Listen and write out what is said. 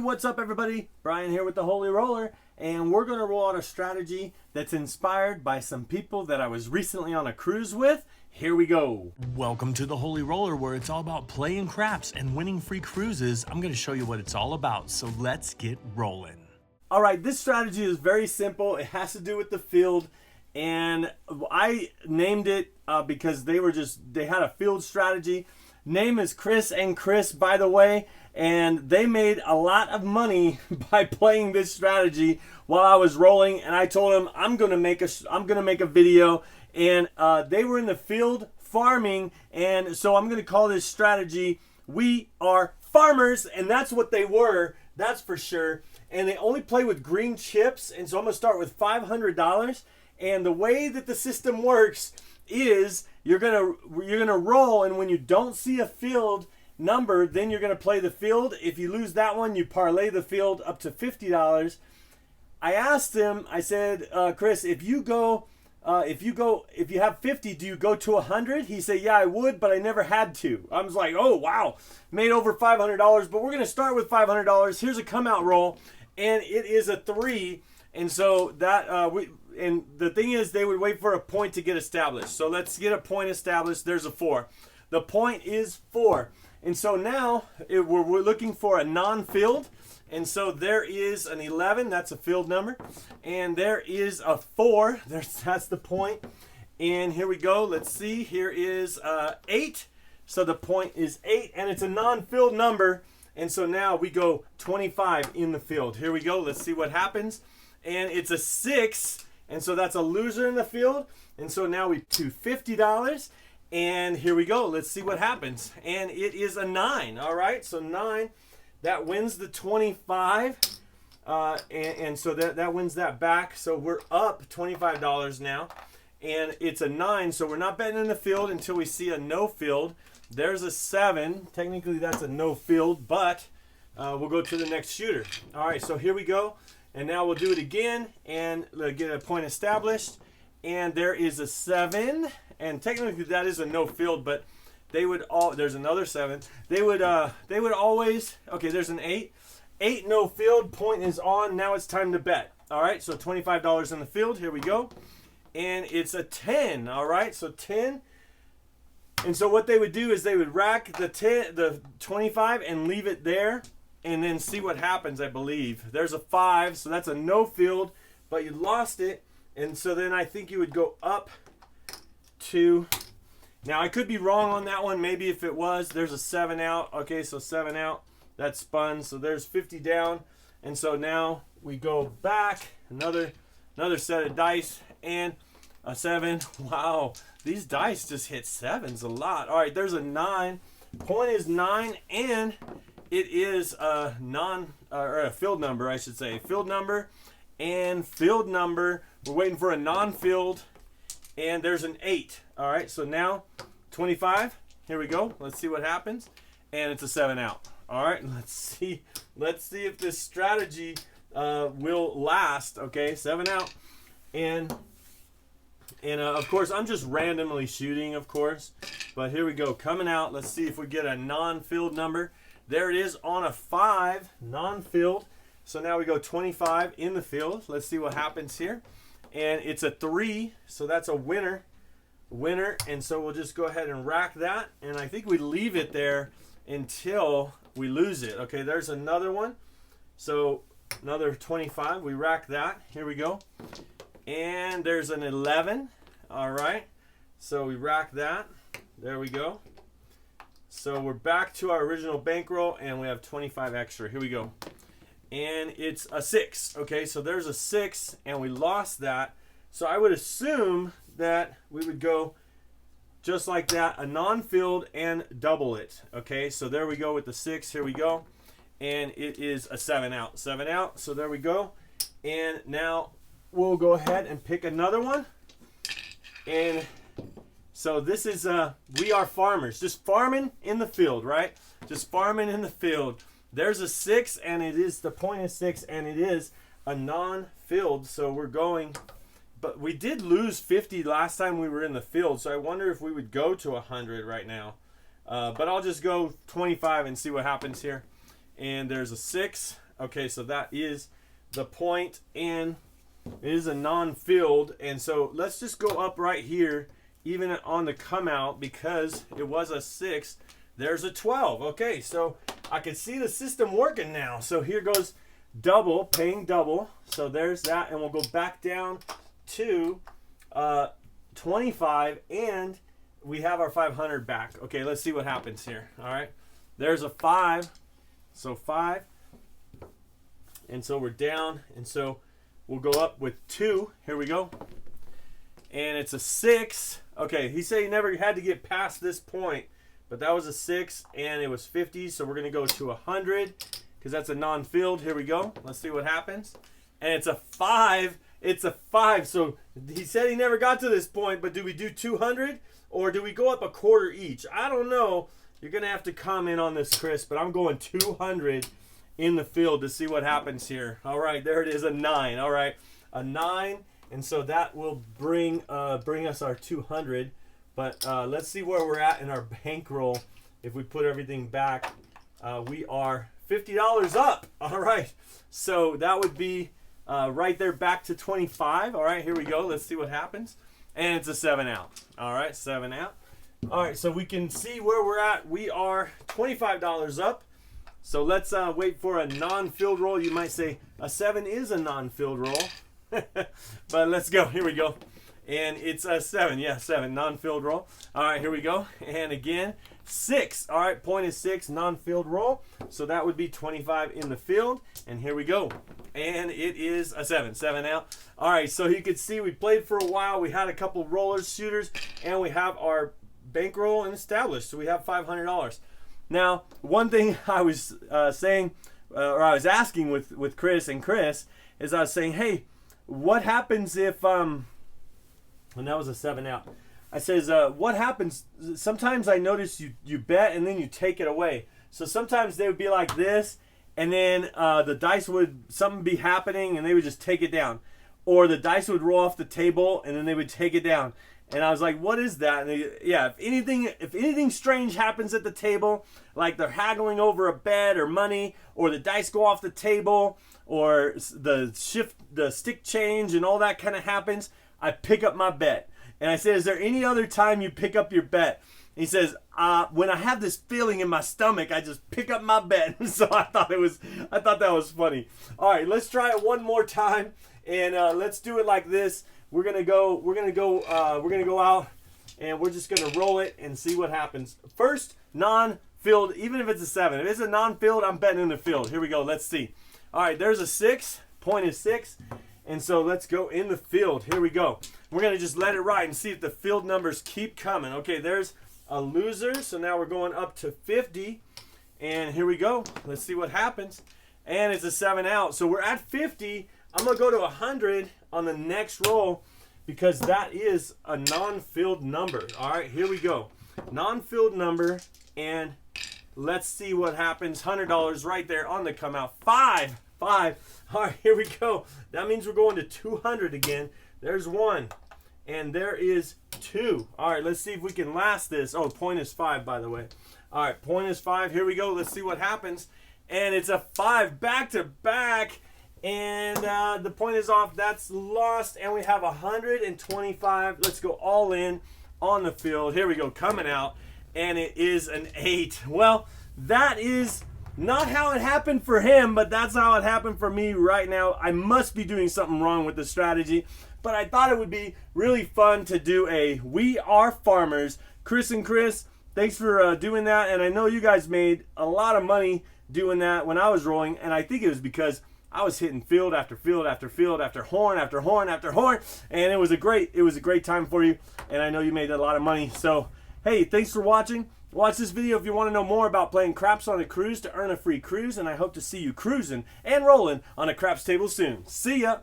what's up everybody? Brian here with the Holy Roller, and we're going to roll out a strategy that's inspired by some people that I was recently on a cruise with. Here we go. Welcome to the Holy Roller, where it's all about playing craps and winning free cruises. I'm going to show you what it's all about, so let's get rolling. All right, this strategy is very simple. It has to do with the field, and I named it because they had a field strategy. Name is Chris and Chris, by the way, and they made a lot of money by playing this strategy while I was rolling. And I told them I'm gonna make a video, and they were in the field farming, and so I'm gonna call this strategy "We Are Farmers," and that's what they were. That's for sure. And they only play with green chips, and so I'm gonna start with $500. And the way that the system works is you're gonna roll, and when you don't see a field number, then you're gonna play the field. If you lose that one, you parlay the field up to $50. I asked him, I said, Chris, if you have 50, do you go to 100? He said, yeah, I would, but I never had to. I was like, oh wow, made over $500, but we're gonna start with $500. Here's a come out roll, and it is a 3, and so that and the thing is, they would wait for a point to get established. So let's get a point established. There's a 4. The point is 4. And so now we're looking for a non-field. And so there is an 11. That's a field number. And there is a 4. That's the point. And here we go. Let's see. Here is 8. So the point is 8. And it's a non-field number. And so now we go 25 in the field. Here we go. Let's see what happens. And it's a 6. And so that's a loser in the field. And so now we do $50. And here we go. Let's see what happens. And it is a 9. All right. So 9, that wins the 25. And so that wins that back. So we're up $25 now. And it's a 9. So we're not betting in the field until we see a no field. There's a 7. Technically that's a no field, but we'll go to the next shooter. All right. So here we go. And now we'll do it again and get a point established. And there is a 7. And technically that is a no field, but they would there's another 7. They would always, okay, there's an 8. 8 no field, point is on. Now it's time to bet. All right, so $25 in the field. Here we go. And it's a 10. All right, so 10. And so what they would do is they would rack the 25 and leave it there, and then see what happens, I believe. There's a 5, so that's a no field, but you lost it. And so then I think you would go up to, now I could be wrong on that one. Maybe if it was, there's a 7 out. Okay, so 7 out, that's spun. So there's 50 down. And so now we go back, another set of dice, and a 7. Wow, these dice just hit 7s a lot. All right, there's a 9. Point is 9, and it is a or a field number, I should say. Field number and field number. We're waiting for a non-field, and there's an 8. All right, so now 25. Here we go. Let's see what happens. And it's a 7 out. All right, let's see if this strategy will last. Okay, 7 out. And of course, I'm just randomly shooting, of course. But here we go. Coming out. Let's see if we get a non-field number. There it is on a 5, non-field. So now we go 25 in the field. Let's see what happens here. And it's a 3, so that's a winner. And so we'll just go ahead and rack that. And I think we leave it there until we lose it. Okay, there's another one. So another 25, we rack that. Here we go. And there's an 11. All right, so we rack that. There we go. So we're back to our original bankroll, and we have 25 extra. Here we go. And it's a 6. Okay, so there's a 6, and we lost that. So I would assume that we would go just like that, a non-field, and double it. Okay, so there we go with the 6. Here we go. And it is a 7 out. 7 out, so there we go. And now we'll go ahead and pick another one. And so this is We Are Farmers, just farming in the field, right? Just farming in the field. There's a 6, and it is, the point is 6, and it is a non-field. So we're going, but we did lose 50 last time we were in the field. So I wonder if we would go to 100 right now. But I'll just go 25 and see what happens here. And there's a 6. Okay, so that is the point, and it is a non-filled. And so let's just go up right here, even on the come out, because it was a 6. There's a 12. Okay, so I can see the system working now. So here goes double, paying double. So there's that, and we'll go back down to 25, and we have our 500 back. Okay, let's see what happens here. All right, there's a 5. So 5. And so we're down, and so we'll go up with 2. Here we go. And it's a 6. Okay, he said he never had to get past this point, but that was a 6, and it was 50. So we're going to go to 100 because that's a non-filled. Here we go. Let's see what happens. And it's a 5. It's a 5. So he said he never got to this point, but do we do 200 or do we go up a quarter each? I don't know. You're going to have to comment on this, Chris, but I'm going 200 in the field to see what happens here. All right, there it is, a 9. All right, a 9, and so that will bring us our 200. But let's see where we're at in our bankroll. If we put everything back, we are $50 up. All right, so that would be right there back to 25. All right, here we go. Let's see what happens. And it's a 7 out. All right, 7 out. All right, so we can see where we're at. We are $25 up. So let's wait for a non-filled roll. You might say a 7 is a non-filled roll. But let's go. Here we go. And it's a 7. Yeah, 7. Non-filled roll. All right, here we go. And again, 6. All right, point is 6. Non-filled roll. So that would be 25 in the field. And here we go. And it is a 7. 7 out. All right, so you can see we played for a while. We had a couple rollers, shooters, and we have our bankroll established. So we have $500. Now, one thing I was saying, or I was asking with Chris is I was saying, hey, what happens if, and that was a 7 out. I says, what happens, sometimes I notice you bet and then you take it away. So sometimes they would be like this, and then the dice would, something be happening and they would just take it down. Or the dice would roll off the table and then they would take it down. And I was like, what is that? And yeah, if anything strange happens at the table, like they're haggling over a bet or money, or the dice go off the table, or the stick change and all that kind of happens, I pick up my bet. And I said, is there any other time you pick up your bet? And he says, when I have this feeling in my stomach, I just pick up my bet. So I thought that was funny. All right, let's try it one more time, and let's do it like this. We're gonna go out, and we're just gonna roll it and see what happens. First, non-filled, even if it's a 7. If it's a non-filled, I'm betting in the field. Here we go. Let's see. All right, there's a 6. Point is 6, and so let's go in the field. Here we go. We're gonna just let it ride and see if the field numbers keep coming. Okay, there's a loser. So now we're going up to 50, and here we go. Let's see what happens. And it's a 7 out. So we're at 50. I'm going to go to 100 on the next roll because that is a non-filled number. All right, here we go. Non-filled number, and let's see what happens. $100 right there on the come out. 5. All right, here we go. That means we're going to 200 again. There's 1, and there is 2. All right, let's see if we can last this. Oh, point is 5, by the way. All right, point is 5. Here we go. Let's see what happens. And it's a 5 back to back. And the point is off. That's lost. And we have 125. Let's go all in on the field. Here we go. Coming out. And it is an 8. Well, that is not how it happened for him, but that's how it happened for me right now. I must be doing something wrong with the strategy. But I thought it would be really fun to do a We Are Farmers. Chris and Chris, thanks for doing that. And I know you guys made a lot of money doing that when I was rolling. And I think it was because I was hitting field after field after field after horn after horn after horn, and it was a great time for you, and I know you made a lot of money. So hey, thanks for watching. Watch this video if you want to know more about playing craps on a cruise to earn a free cruise, and I hope to see you cruising and rolling on a craps table soon. See ya.